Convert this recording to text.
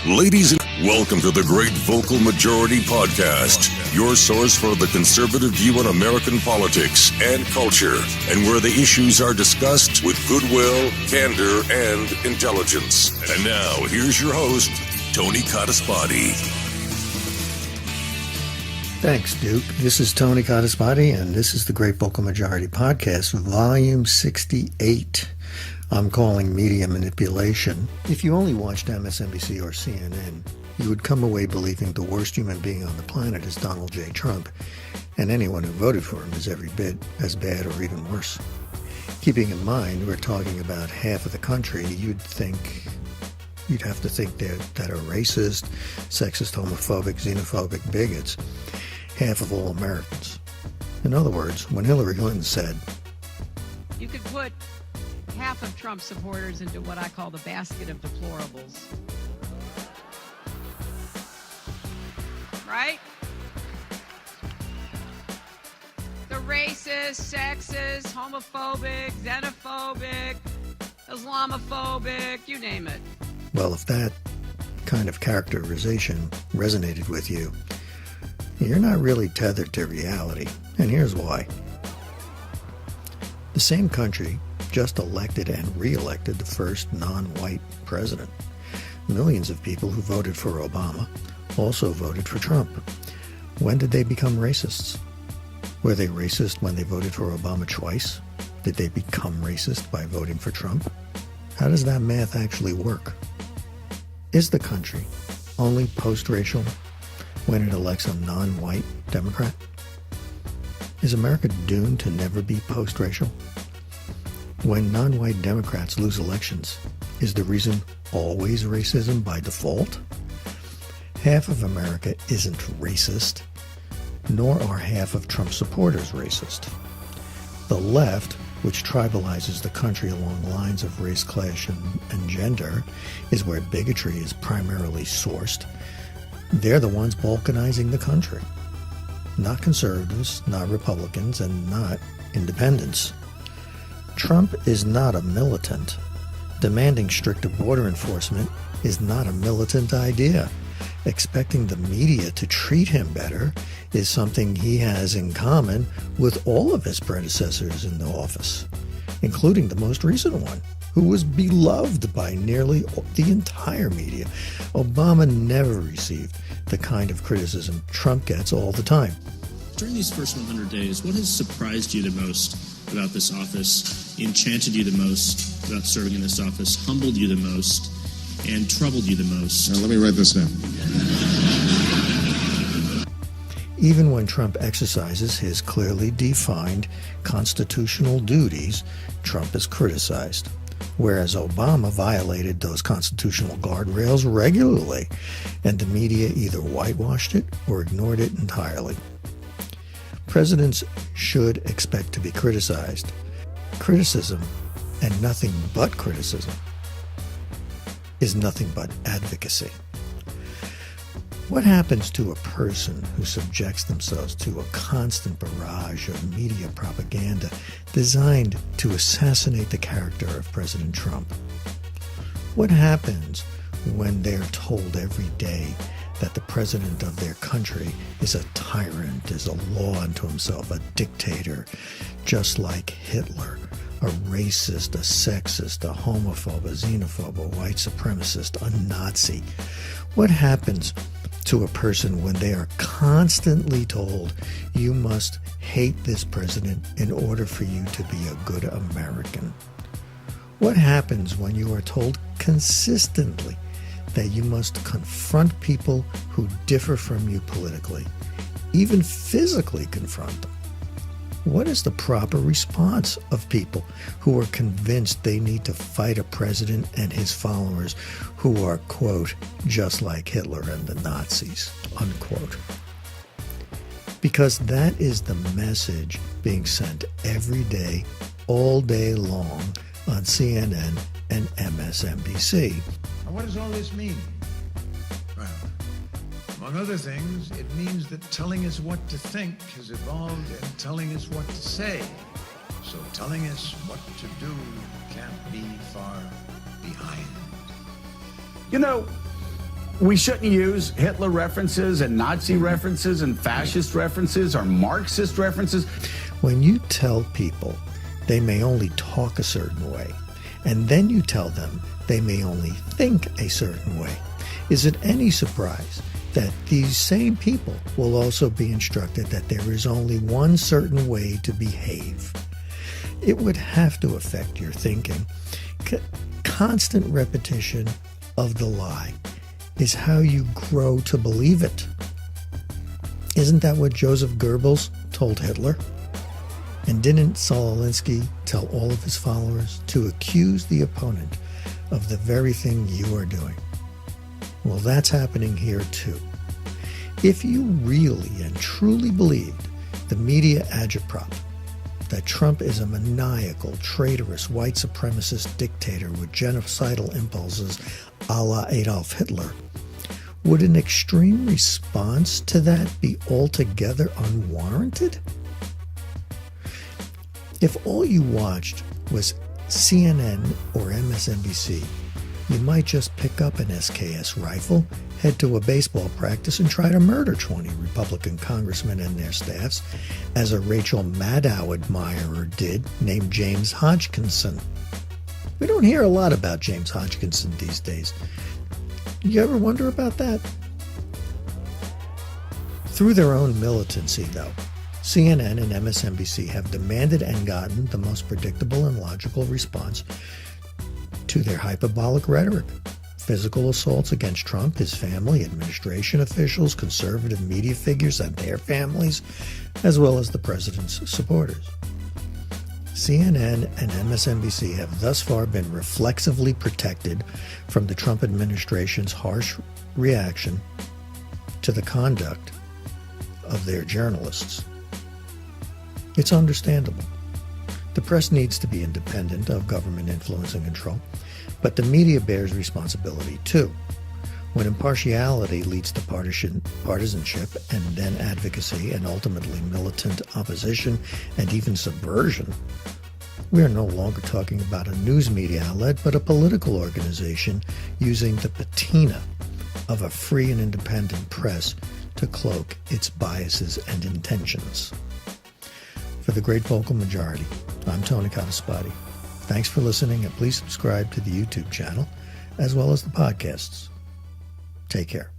Ladies and welcome to the Great Vocal Majority Podcast, your source for the conservative view on American politics and culture, and where the issues are discussed with goodwill, candor, and intelligence. And now, here's your host, Tony Codispoti. Thanks, Duke. This is Tony Codispoti, and this is the Great Vocal Majority Podcast, Volume 68. I'm calling media manipulation. If you only watched MSNBC or CNN, you would come away believing the worst human being on the planet is Donald J. Trump, and anyone who voted for him is every bit as bad or even worse. Keeping in mind, we're talking about half of the country, you'd have to think that are racist, sexist, homophobic, xenophobic bigots, half of all Americans. In other words, when Hillary Clinton said, "You could put half of Trump supporters into what I call the basket of deplorables." Right? The racist, sexist, homophobic, xenophobic, Islamophobic, you name it. well, if that kind of characterization resonated with you, you're not really tethered to reality. And here's why. The same country just elected and re-elected the first non-white president. Millions of people who voted for Obama also voted for Trump. When did they become racists? Were they racist when they voted for Obama twice? Did they become racist by voting for Trump? How does that math actually work? Is the country only post-racial when it elects a non-white Democrat? Is America doomed to never be post-racial? When non-white Democrats lose elections, is the reason always racism by default? Half of America isn't racist, nor are half of Trump supporters racist. The left, which tribalizes the country along lines of race, class, and gender, is where bigotry is primarily sourced. They're the ones balkanizing the country. Not conservatives, not Republicans, and not independents. Trump is not a militant. Demanding stricter border enforcement is not a militant idea. Expecting the media to treat him better is something he has in common with all of his predecessors in the office, including the most recent one, who was beloved by nearly the entire media. Obama never received the kind of criticism Trump gets all the time. During these first 100 days, what has surprised you the most about this office, enchanted you the most about serving in this office, humbled you the most, and troubled you the most? Now, let me write this down. Even when Trump exercises his clearly defined constitutional duties, Trump is criticized, whereas Obama violated those constitutional guardrails regularly, and the media either whitewashed it or ignored it entirely. Presidents should expect to be criticized. Criticism, and nothing but criticism, is nothing but advocacy. What happens to a person who subjects themselves to a constant barrage of media propaganda designed to assassinate the character of President Trump? What happens when they're told every day that the president of their country is a tyrant, is a law unto himself, a dictator, just like Hitler, a racist, a sexist, a homophobe, a xenophobe, a white supremacist, a Nazi? What happens to a person when they are constantly told you must hate this president in order for you to be a good American? What happens when you are told consistently that you must confront people who differ from you politically, even physically confront them? What is the proper response of people who are convinced they need to fight a president and his followers who are, quote, just like Hitler and the Nazis, unquote? Because that is the message being sent every day, all day long on CNN and MSNBC. Now, what does all this mean? Well, among other things, it means that telling us what to think has evolved and telling us what to say. So telling us what to do can't be far behind. You know, We shouldn't use Hitler references and Nazi references and fascist references or Marxist references. When you tell people they may only talk a certain way, and then you tell them they may only think a certain way, is it any surprise that these same people will also be instructed that there is only one certain way to behave? It would have to affect your thinking. Constant repetition of the lie is how you grow to believe it. Isn't that what Joseph Goebbels told Hitler? And didn't Saul Alinsky tell all of his followers to accuse the opponent of the very thing you are doing? Well, that's happening here too. If you really and truly believed the media agitprop that Trump is a maniacal, traitorous, white supremacist dictator with genocidal impulses a la Adolf Hitler, would an extreme response to that be altogether unwarranted? If all you watched was CNN or MSNBC, you might just pick up an SKS rifle, head to a baseball practice, and try to murder 20 Republican congressmen and their staffs, as a Rachel Maddow admirer did named James Hodgkinson. We don't hear a lot about James Hodgkinson these days. You ever wonder about that? Through their own militancy, though, CNN and MSNBC have demanded and gotten the most predictable and logical response to their hyperbolic rhetoric. Physical assaults against Trump, his family, administration officials, conservative media figures and their families, as well as the president's supporters. CNN and MSNBC have thus far been reflexively protected from the Trump administration's harsh reaction to the conduct of their journalists. It's understandable. The press needs to be independent of government influence and control, but the media bears responsibility too. When impartiality leads to partisanship and then advocacy and ultimately militant opposition and even subversion, we are no longer talking about a news media outlet, but a political organization using the patina of a free and independent press to cloak its biases and intentions. For the great vocal majority, I'm Tony Cottaspati. Thanks for listening, and please subscribe to the YouTube channel as well as the podcasts. Take care.